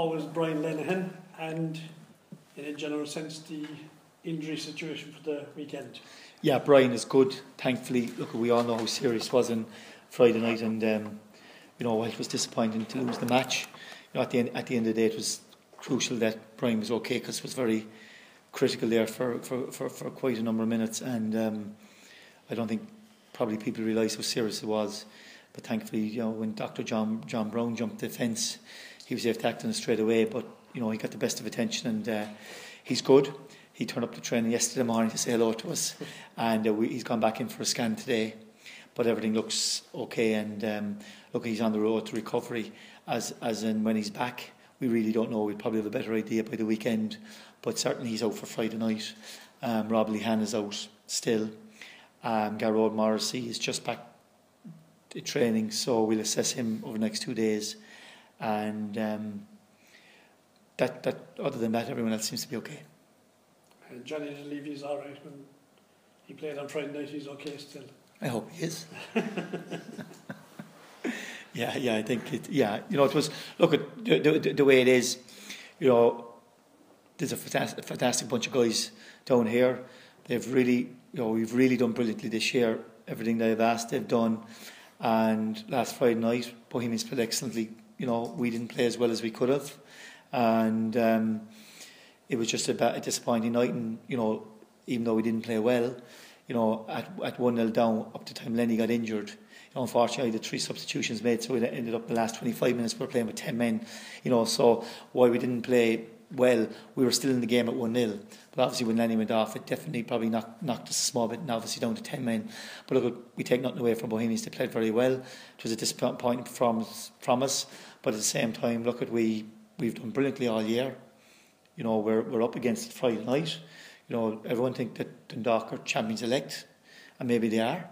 how is Brian Lenihan and, in a general sense, the injury situation for the weekend? Yeah, Brian is good. Thankfully, look, we all know how serious it was on Friday night, and while it was disappointing to lose the match, at the end of the day, it was crucial that Brian was okay, because it was very critical there for quite a number of minutes, and I don't think probably people realise how serious it was. But thankfully, when Dr. John Brown jumped the fence, he was able to act on it straight away. But he got the best of attention, and he's good. He turned up to training yesterday morning to say hello to us, and he's gone back in for a scan today. But everything looks okay, and look, he's on the road to recovery. As in when he's back, we really don't know. We'll probably have a better idea by the weekend. But certainly he's out for Friday night. Rob Lehan is out still. Garrod Morrissey is just back to training, so we'll assess him over the next 2 days. And that other than that, everyone else seems to be okay. And Johnny Levy's all right. When he played on Friday night, he's okay still. I hope he is. Yeah, I think it. Yeah, it was. Look at the way it is. There's a fantastic bunch of guys down here. They've really, we've really done brilliantly this year. Everything they've asked, they've done. And last Friday night, Bohemians played excellently. We didn't play as well as we could have, and it was just a disappointing night. And even though we didn't play well, at 1-0 down up to time Lenny got injured. Unfortunately, the 3 substitutions made, so it ended up the last 25 minutes we were playing with 10 men. So while we didn't play well, we were still in the game at 1-0. But obviously when Lenny went off, it definitely probably knocked us a small bit, and obviously down to 10 men. But look, we take nothing away from Bohemians. They played very well. It was a disappointing performance from us, but at the same time, look, we've done brilliantly all year. We're up against Friday night. Everyone think that Dundalk are champions elect, and maybe they are.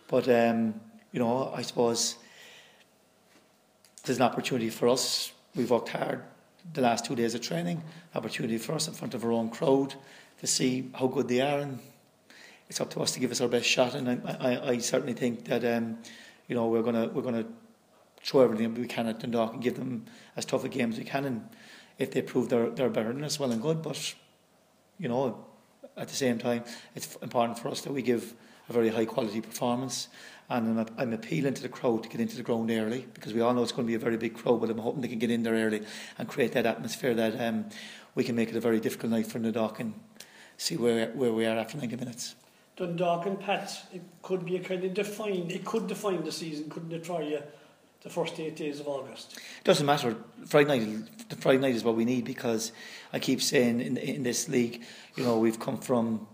But I suppose there's an opportunity for us. We've worked hard the last 2 days of training. Opportunity for us in front of our own crowd to see how good they are, and it's up to us to give us our best shot. And I certainly think that we're gonna throw everything we can at Dundalk and give them as tough a game as we can. And if they prove they're better than us, well and good. But at the same time, it's important for us that we give a very high quality performance. And I'm appealing to the crowd to get into the ground early, because we all know it's going to be a very big crowd, but I'm hoping they can get in there early and create that atmosphere that we can make it a very difficult night for Dundalk and see where we are after 90 minutes. Dundalk and Pats, it could be it could define the season, couldn't it, for you, the first 8 days of August? It doesn't matter. Friday night is what we need, because I keep saying in this league, we've come from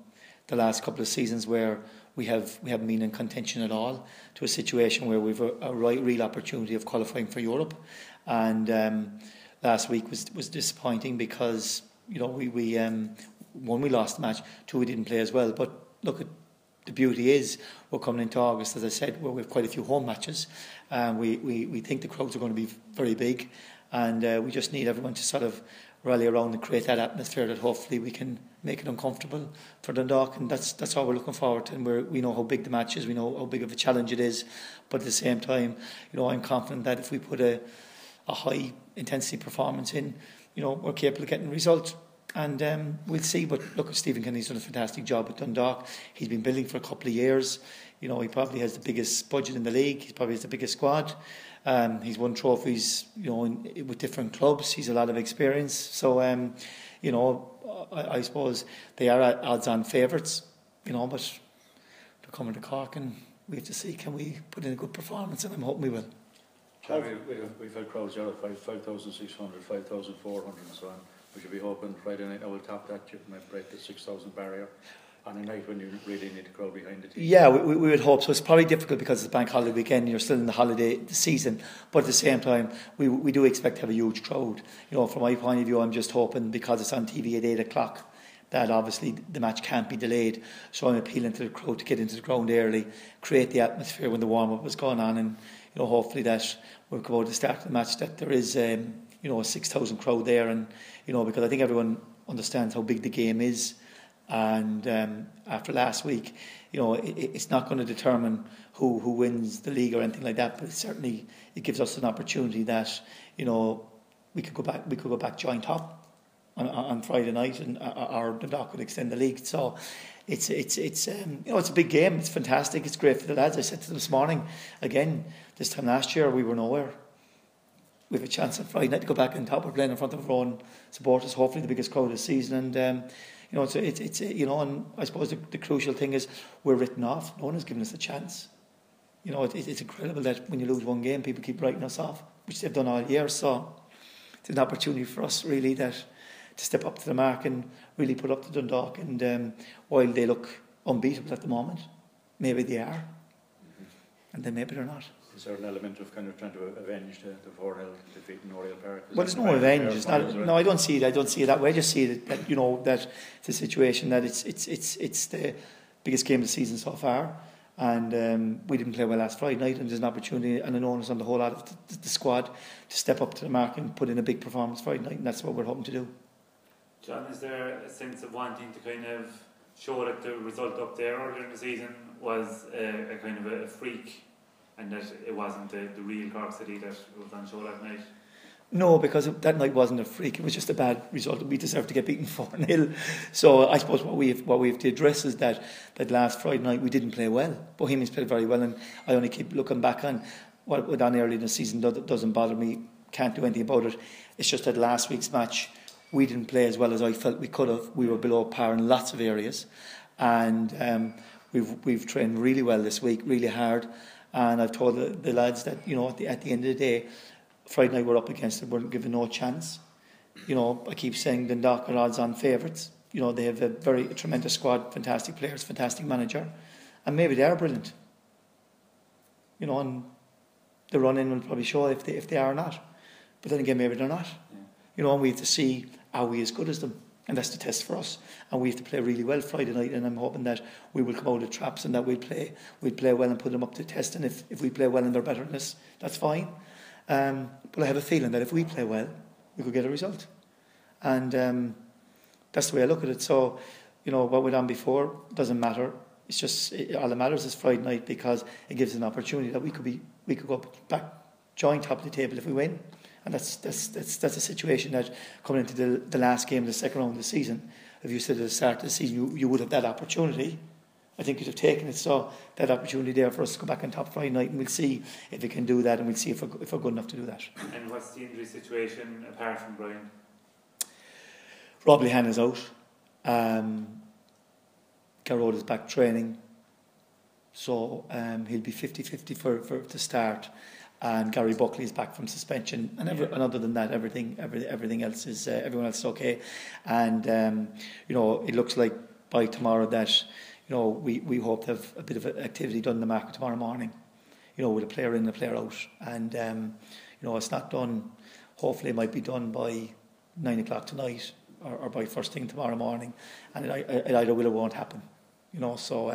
the last couple of seasons where we haven't been in contention at all, to a situation where we've a real opportunity of qualifying for Europe. And last week was disappointing, because we one, we lost the match, 2, we didn't play as well. But look, the beauty is we're coming into August, as I said, where we have quite a few home matches. We think the crowds are going to be very big, and we just need everyone to sort of rally around and create that atmosphere that hopefully we can make it uncomfortable for Dundalk. And that's all we're looking forward to. And we know how big the match is, we know how big of a challenge it is, but at the same time, I'm confident that if we put a high intensity performance in, we're capable of getting results. And we'll see. But look, Stephen Kennedy's done a fantastic job at Dundalk. He's been building for a couple of years. He probably has the biggest budget in the league. He probably has the biggest squad. He's won trophies, with different clubs. He's a lot of experience. So, I suppose they are odds-on favourites, but they're coming to Cork, and we have to see, can we put in a good performance, and I'm hoping we will. We've had crowds out at 5,600, 5,400 and so on. We should be hoping Friday night now we'll top that. You might break the 6,000 barrier on a night when you really need the crowd behind the team. Yeah, we would hope so. It's probably difficult because it's bank holiday weekend. You're still in the holiday season, but at the same time, we do expect to have a huge crowd. From my point of view, I'm just hoping, because it's on TV at 8 o'clock, that obviously the match can't be delayed. So I'm appealing to the crowd to get into the ground early, create the atmosphere when the warm up was going on, and hopefully that we'll come out at the start of the match that there is a 6,000 crowd there, and because I think everyone understands how big the game is. And after last week, it's not going to determine who wins the league or anything like that, but certainly it gives us an opportunity that we could go back joint top on Friday night, and or Dundalk could extend the league. So it's it's a big game. It's fantastic. It's great for the lads. I said to them this morning, again, this time last year we were nowhere. We have a chance on Friday night to go back on top. We're playing in front of our own supporters, hopefully the biggest crowd of the season. And it's and I suppose the crucial thing is we're written off. No one has given us a chance. It's incredible that when you lose one game, people keep writing us off, which they've done all year. So it's an opportunity for us really to step up to the mark and really put up to Dundalk. And while they look unbeatable at the moment, maybe they are, and then maybe they're not. Is there an element of kind of trying to avenge the 4-0 defeat in Oriel Park? Well, there's no revenge. It's not. No, I don't see it. I don't see it that way. I just see it that that it's a situation that it's the biggest game of the season so far, and we didn't play well last Friday night, and there's an opportunity and an onus on the whole lot of the squad to step up to the mark and put in a big performance Friday night, and that's what we're hoping to do. John, is there a sense of wanting to kind of show that the result up there earlier in the season was a kind of a freak? And that it wasn't the real Cork City that was on show that night? No, because that night wasn't a freak. It was just a bad result. We deserved to get beaten 4-0. So I suppose what we have to address is that last Friday night we didn't play well. Bohemians played very well, and I only keep looking back on what went on early in the season. Doesn't bother me. Can't do anything about it. It's just that last week's match we didn't play as well as I felt we could have. We were below par in lots of areas, and we've trained really well this week, really hard. And I've told the lads that, at the end of the day, Friday night we're up against them, we're given no chance. I keep saying Dundalk are odds-on favourites. They have a tremendous squad, fantastic players, fantastic manager, and maybe they are brilliant. And the run-in will probably show if they are or not. But then again, maybe they're not. Yeah. And we have to see, are we as good as them? And that's the test for us. And we have to play really well Friday night, and I'm hoping that we will come out of traps and that we'll play well and put them up to test. And if we play well and they're better than us, that's fine. But I have a feeling that if we play well, we could get a result. And that's the way I look at it. So, what we've done before doesn't matter. It's just all that matters is Friday night, because it gives us an opportunity that we could go back joint top of the table if we win. And that's a situation that coming into the last game of the second round of the season, if you said at the start of the season you would have that opportunity, I think you'd have taken it. So that opportunity there for us to come back on top Friday night, and we'll see if we can do that, and we'll see if we're good enough to do that. And what's the injury situation apart from Brian? Rob Lehan is out. Garrod is back training, so he'll be 50-50 for to start. And Gary Buckley is back from suspension, and other than that, everything else is everyone else is okay. And it looks like by tomorrow that we hope to have a bit of activity done in the market tomorrow morning. With a player in and a player out, and it's not done. Hopefully, it might be done by 9 o'clock tonight or by first thing tomorrow morning, and it either will or won't happen. So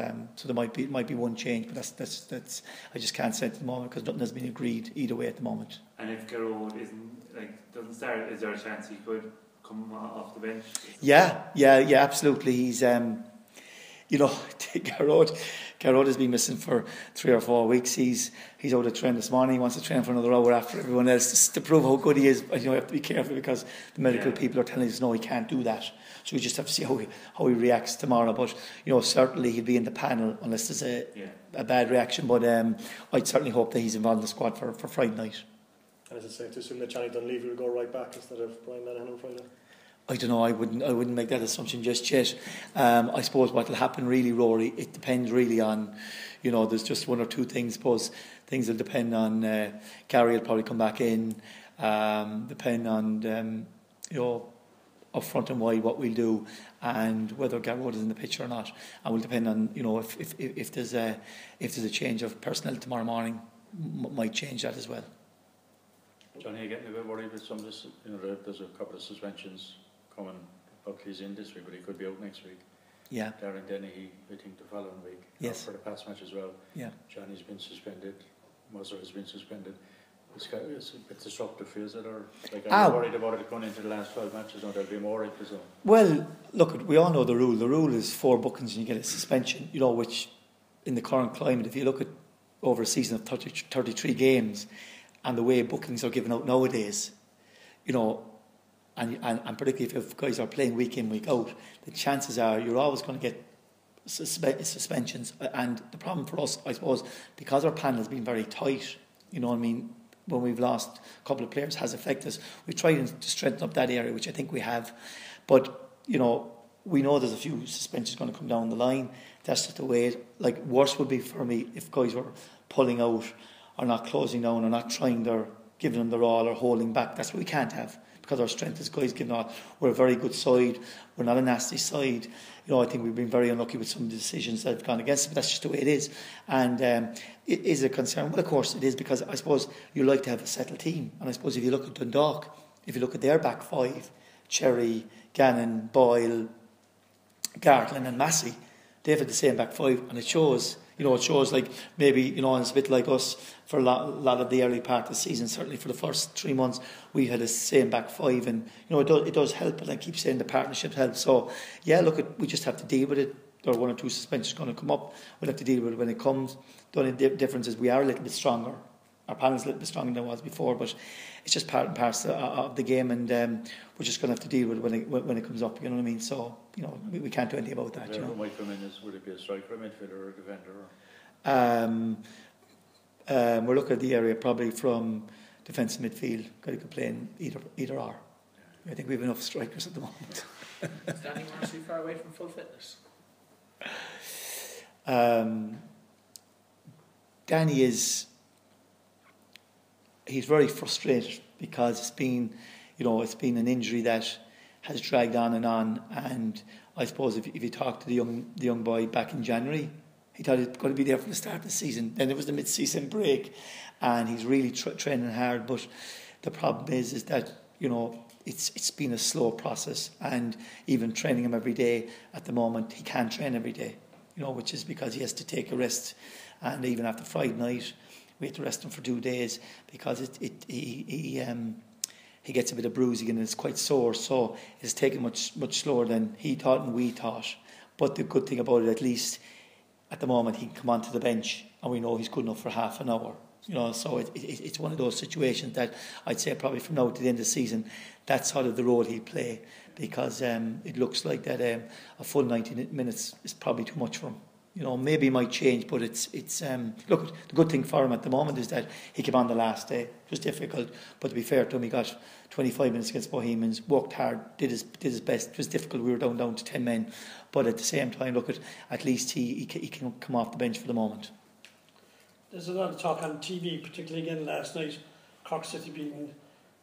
there might be one change, but that's I just can't say at the moment because nothing has been agreed either way at the moment. And if Garrod doesn't start, is there a chance he could come off the bench? Yeah, absolutely. He's Garrod has been missing for 3 or 4 weeks. He's out of train this morning. He wants to train for another hour after everyone else to prove how good he is. But you have to be careful because the medical people are telling us no, he can't do that. So we just have to see how he reacts tomorrow. But certainly he'll be in the panel unless there's a bad reaction. But I'd certainly hope that he's involved in the squad for Friday night. And is it safe to assume that Johnny Dunleavy will go right back instead of Brian Lenihan on Friday? I don't know. I wouldn't make that assumption just yet. I suppose what will happen really, Rory, it depends really on, there's just one or two things. I suppose things will depend on. Gary will probably come back in. Depend on up front and wide what we'll do, and whether Garrod is in the picture or not. And will depend on if there's a change of personnel tomorrow morning, might change that as well. Johnny, are you getting a bit worried with some of this? There's a couple of suspensions coming. Buckley's in this week, but he could be out next week. Yeah. Darren Dennehy, I think, the following week. Yes. For the past match as well. Yeah. Johnny's been suspended. Muzzler has been suspended. It's a bit disruptive, is it? Or are you worried about it going into the last 12 matches? Or there'll be more, I presume? Well, look, we all know the rule. The rule is 4 bookings and you get a suspension. Which in the current climate, if you look at over a season of 33 games, and the way bookings are given out nowadays, you know, and particularly if guys are playing week in, week out, the chances are you're always going to get suspensions. And the problem for us, I suppose, because our panel has been very tight, you know what I mean, when we've lost a couple of players has affected us. We've tried to strengthen up that area, which I think we have. But, you know, we know there's a few suspensions going to come down the line. That's just the way it, like, worse would be for me if guys were pulling out or not closing down or not giving them their all or holding back. That's what we can't have, because our strength is guys giving all. We're a very good side. We're not a nasty side. You know, I think we've been very unlucky with some of the decisions that have gone against us, but that's just the way it is. And it is a concern. Well, of course it is, because I suppose you like to have a settled team. And I suppose if you look at Dundalk, if you look at their back five, Cherry, Gannon, Boyle, Gartland and Massey, they've had the same back five, and it shows. You know, it shows, like, maybe, you know, and it's a bit like us for a lot of the early part of the season. Certainly for the first 3 months, we had the same back five, and, you know, it does help. And I keep saying the partnership helps. So, yeah, look, we just have to deal with it. There are 1 or 2 suspensions going to come up. We'll have to deal with it when it comes. The only difference is we are a little bit stronger. Our panel's a little bit stronger than it was before, but it's just part and parcel of the game, and we're just going to have to deal with it when it comes up. You know what I mean? So, you know, we can't do anything about that. You know, who might come in would it be a striker, a midfielder, or a defender? We're looking at the area probably from defence and midfield. Guy who could play in either or. I think we have enough strikers at the moment. Is Danny Morrissey far away from full fitness? Danny is. He's very frustrated because it's been an injury that has dragged on, and I suppose if you talk to the young boy back in January, he thought he was going to be there from the start of the season. Then it was the mid-season break, and he's really training hard. But the problem is that, you know, it's been a slow process, and even training him every day at the moment, he can't train every day, you know, which is because he has to take a rest, and even after Friday night, we had to rest him for 2 days because he gets a bit of bruising and it's quite sore. So it's taken much slower than he thought and we thought. But the good thing about it, at least at the moment, he can come onto the bench and we know he's good enough for half an hour. You know, so it's one of those situations that I'd say probably from now to the end of the season, that's sort of the role he'll play, because it looks like that a full 90 minutes is probably too much for him. You know, maybe it might change, but it's look, the good thing for him at the moment is that he came on the last day. It was difficult, but to be fair to him, he got 25 minutes against Bohemians, worked hard, did his best. It was difficult. We were down to 10 men, but at the same time, look, at least he can come off the bench for the moment. There's a lot of talk on TV, particularly again last night. Cork City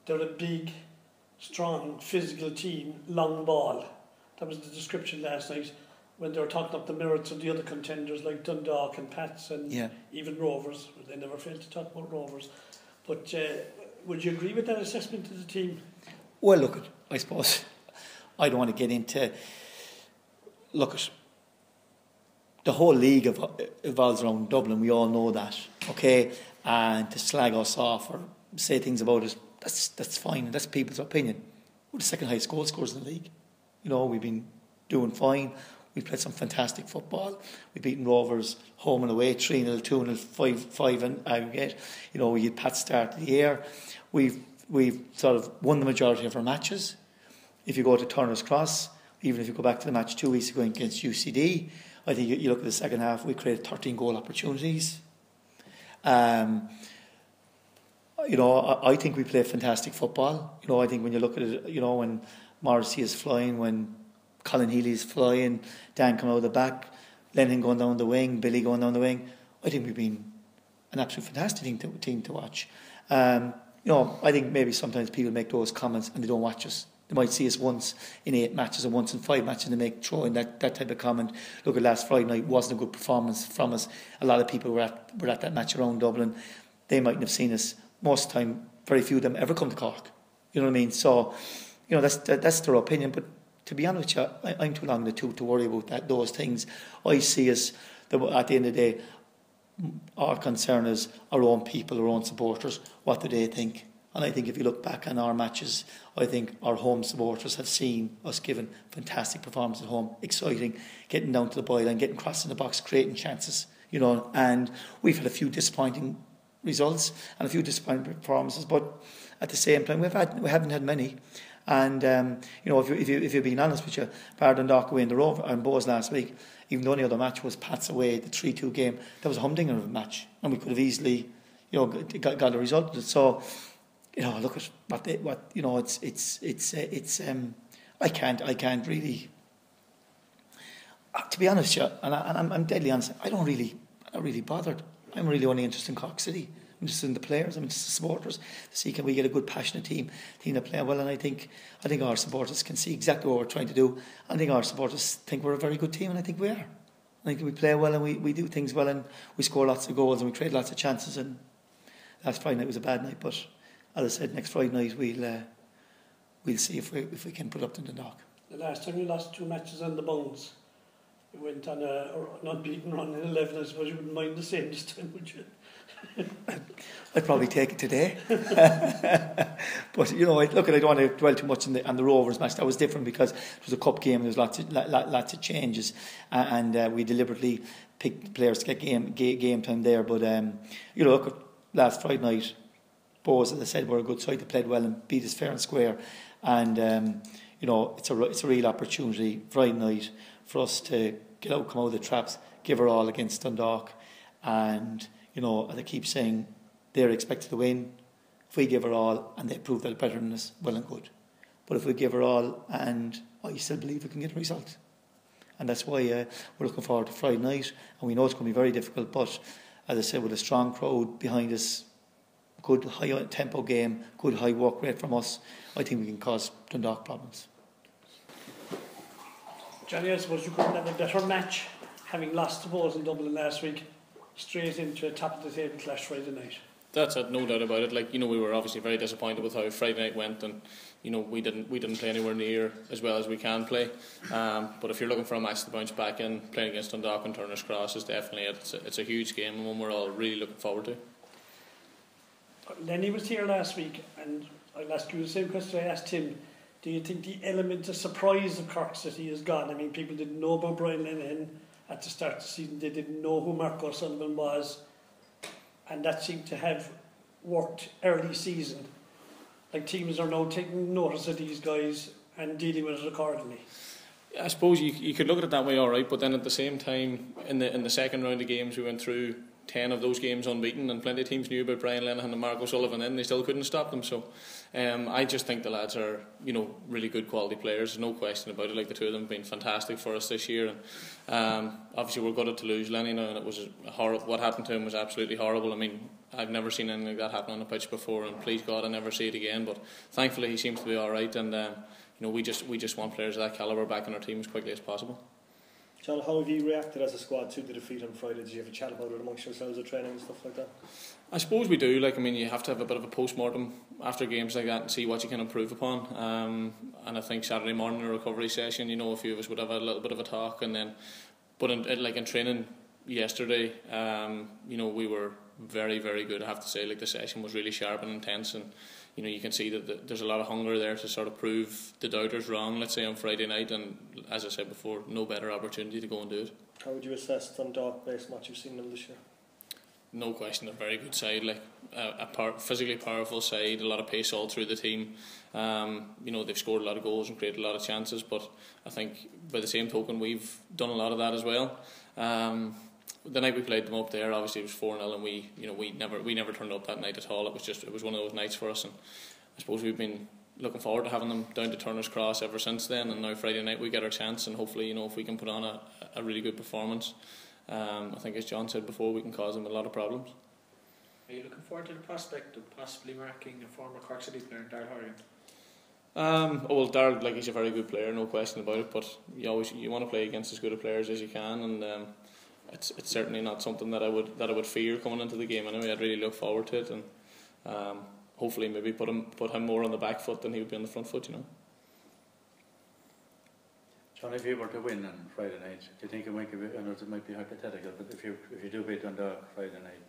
they're a big, strong, physical team, long ball. That was the description last night, when they were talking up the merits of the other contenders like Dundalk and Pats and even Rovers. They never failed to talk about Rovers. But would you agree with that assessment of the team? Well, look, I suppose I don't want to get into... Look, the whole league evolves around Dublin. We all know that, okay? And to slag us off or say things about us, that's fine. That's people's opinion. We're the second highest goal scorers in the league. You know, we've been doing fine. We've played some fantastic football. We've beaten Rovers home and away, 3-0, 2-0, 5 in aggregate. You know, we had Pat start of the year. We've sort of won the majority of our matches. If you go to Turner's Cross, even if you go back to the match 2 weeks ago against UCD, I think you look at the second half, we created 13 goal opportunities. You know, I think we play fantastic football. You know, I think when you look at it, you know, when Morrissey is flying, when Colin Healy's flying, Dan coming out of the back, Lennon going down the wing, Billy going down the wing, I think we've been an absolute fantastic team to watch. You know, I think maybe sometimes people make those comments and they don't watch us. They might see us once in 8 matches or once in 5 matches and they throw in that type of comment. Look, at last Friday night wasn't a good performance from us. A lot of people were at that match around Dublin. They mightn't have seen us. Most of the time, very few of them ever come to Cork. You know what I mean? So, you know, that's their opinion. But to be honest with you, I'm too long in the tooth to worry about those things. I see us, at the end of the day, our concern is our own people, our own supporters. What do they think? And I think if you look back on our matches, I think our home supporters have seen us giving fantastic performance at home, exciting, getting down to the byline, getting crossed in the box, creating chances, you know. And we've had a few disappointing results and a few disappointing performances, but at the same time we haven't had many. And if you're being honest with you, Pre-Dundalk away in the Rover and Bows last week, even the only other match was Pats away, the 3-2 game. That was a humdinger of a match, and we could have easily, got a result. So, look at I can't really. To be honest, and I'm deadly honest, I'm not really bothered. I'm really only interested in Cork City. I'm interested in the players. I'm interested in supporters to see can we get a good, passionate team that play well. And I think our supporters can see exactly what we're trying to do. I think our supporters think we're a very good team, and I think we are. I think we play well and we do things well, and we score lots of goals and we create lots of chances. And last Friday night was a bad night, but as I said, next Friday night we'll see if we can put up to Dundalk. The last time you lost 2 matches on the bounce, you went on an unbeaten run in 11. I suppose you wouldn't mind the same this time, would you? I'd probably take it today. But I don't want to dwell too much on the Rovers match. That was different because it was a cup game and there was lots of changes, and we deliberately picked players to get game time there. But look at last Friday night, Bows, as I said, were a good side. They played well and beat us fair and square, and it's a real opportunity Friday night for us to come out of the traps, give our all against Dundalk, and as I keep saying, they're expected to win. If we give our all and they prove they're better than us, well and good. But if we give our all, and I still believe we can get a result. And that's why we're looking forward to Friday night, and we know it's going to be very difficult, but as I said, with a strong crowd behind us, good high tempo game, good high work rate from us, I think we can cause Dundalk problems. Johnny, I suppose you couldn't have a better match, having lost to Bows in Dublin last week, straight into a top of the table clash Friday night. That's it, no doubt about it. We were obviously very disappointed with how Friday night went, and we didn't play anywhere near as well as we can play. But if you're looking for a match to bounce back in, playing against Dundalk and Turner's Cross is definitely it. It's a huge game and one we're all really looking forward to. Lenny was here last week, and I'll ask you the same question I asked him. Do you think the element of surprise of Cork City is gone? I mean, people didn't know about Brian Lenihan at the start of the season. They didn't know who Marco Sullivan was, and that seemed to have worked early season. Like, teams are now taking notice of these guys and dealing with it accordingly. I suppose you could look at it that way, all right, but then at the same time, in the second round of games, we went through 10 of those games unbeaten, and plenty of teams knew about Brian Lenihan and Marco Sullivan, and they still couldn't stop them. So I just think the lads are really good quality players, no question about it. Like, the two of them have been fantastic for us this year, and obviously we're gutted to lose Lenny now, and it was horrible. What happened to him was absolutely horrible. I mean, I've never seen anything like that happen on the pitch before, and please God I never see it again. But thankfully he seems to be all right, and we just want players of that calibre back in our team as quickly as possible. John, how have you reacted as a squad to the defeat on Friday? Did you have a chat about it amongst yourselves at training and stuff like that? I suppose we do. You have to have a bit of a post-mortem after games like that and see what you can improve upon. And I think Saturday morning, a recovery session, a few of us would have a little bit of a talk. And then, but in training yesterday, we were very, very good. I have to say, the session was really sharp and intense, and you can see that there's a lot of hunger there to sort of prove the doubters wrong, let's say, on Friday night, and as I said before, no better opportunity to go and do it. How would you assess Dundalk based on what you've seen them this year? No question, a very good side, physically powerful side, a lot of pace all through the team. They've scored a lot of goals and created a lot of chances, but I think by the same token we've done a lot of that as well. The night we played them up there, obviously it was 4-0, and we never turned up that night at all. It was one of those nights for us, and I suppose we've been looking forward to having them down to Turner's Cross ever since then. And now Friday night we get our chance, and hopefully if we can put on a really good performance, I think, as John said before, we can cause them a lot of problems. Are you looking forward to the prospect of possibly marking a former Cork City player, Darrell Horgan? Well, Darrell, he's a very good player, no question about it. But you want to play against as good a players as you can, and it's certainly not something that I would fear coming into the game. Anyway, I'd really look forward to it, and hopefully maybe put him more on the back foot than he would be on the front foot. John, if you were to win on Friday night, do you think it might give you, I know it might be hypothetical, but if you do beat Dundalk Friday night,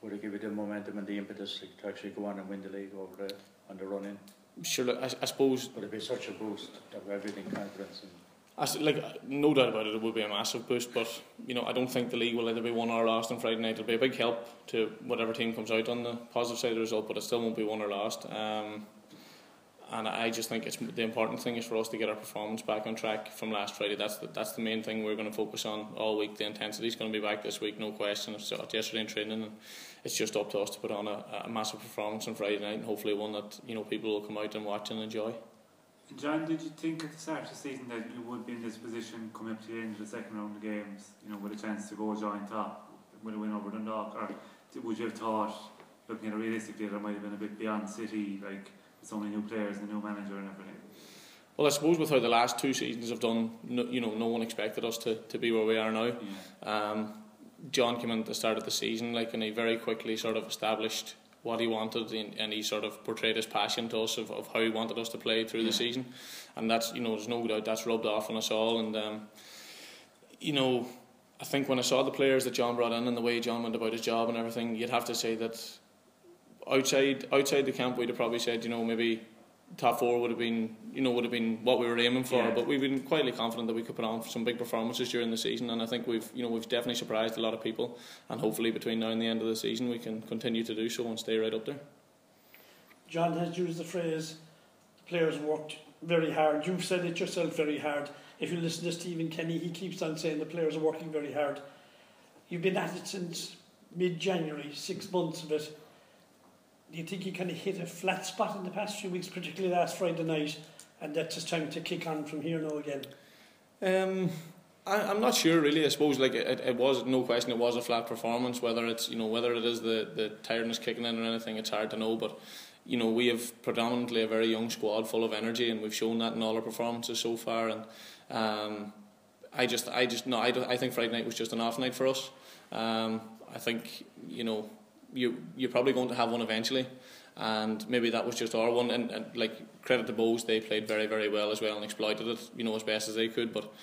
would it give you the momentum and the impetus to actually go on and win the league on the run in? Sure, I suppose. Would it be such a boost of everything, confidence? No doubt about it, it would be a massive boost, but I don't think the league will either be won or lost on Friday night. It'll be a big help to whatever team comes out on the positive side of the result, but it still won't be won or lost. And I just think the important thing is for us to get our performance back on track from last Friday. That's the main thing we're going to focus on all week. The intensity is going to be back this week, no question. It's yesterday in training, and it's just up to us to put on a massive performance on Friday night, and hopefully one that people will come out and watch and enjoy. John, did you think at the start of the season that you would be in this position coming up to the end of the second round of games, with a chance to go joint top with a win over Dundalk, or would you have thought, looking at it realistically, that it might have been a bit beyond City, like so many new players and a new manager and everything? Well, I suppose with how the last 2 seasons have done, no one expected us to be where we are now. Yeah. John came in at the start of the season, and he very quickly sort of established what he wanted, and he sort of portrayed his passion to us of how he wanted us to play through the season, and that's there's no doubt that's rubbed off on us all. And I think when I saw the players that John brought in and the way John went about his job and everything, you'd have to say that outside the camp we'd have probably said maybe top 4 would have been what we were aiming for, but we've been quietly confident that we could put on some big performances during the season, and I think we've definitely surprised a lot of people, and hopefully between now and the end of the season we can continue to do so and stay right up there. John has used the phrase the players worked very hard. You've said it yourself, very hard. If you listen to Stephen Kenny, he keeps on saying the players are working very hard. You've been at it since mid-January, 6 months of it. Do you think you kind of hit a flat spot in the past few weeks, particularly last Friday night, and that's just time to kick on from here now again? I'm not sure really. I suppose it was, no question, it was a flat performance. Whether it's whether it is the tiredness kicking in or anything, it's hard to know. But we have predominantly a very young squad full of energy, and we've shown that in all our performances so far. And I think Friday night was just an off night for us. I think you're probably going to have one eventually, and maybe that was just our one, and credit to Bows, they played very, very well as well and exploited it as best as they could. But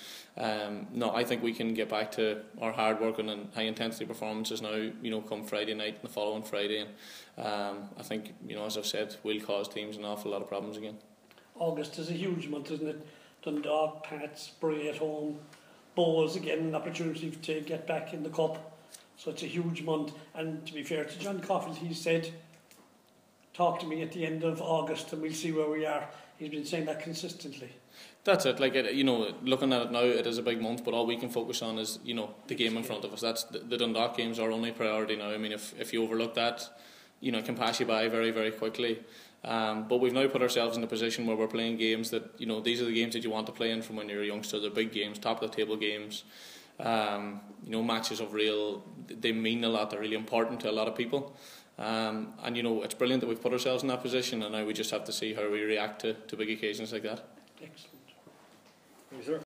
no, I think we can get back to our hard working and high intensity performances now, come Friday night and the following Friday, and I think as I've said, we'll cause teams an awful lot of problems again. August is a huge month, isn't it? Dundalk, Pats, Bray at home, Bows again, an opportunity to get back in the cup. So it's a huge month, and to be fair to John Coffey, he said, talk to me at the end of August and we'll see where we are. He's been saying that consistently. That's it. Looking at it now, it is a big month, but all we can focus on is the game in front of us. That's the Dundalk game's our only priority now. I mean, if you overlook that, it can pass you by very, very quickly. But we've now put ourselves in a position where we're playing games that these are the games that you want to play in from when you're a youngster. They're big games, top of the table games. Matches of they mean a lot. They're really important to a lot of people, and it's brilliant that we've put ourselves in that position, and now we just have to see how we react to big occasions like that. Excellent. Yes, sir.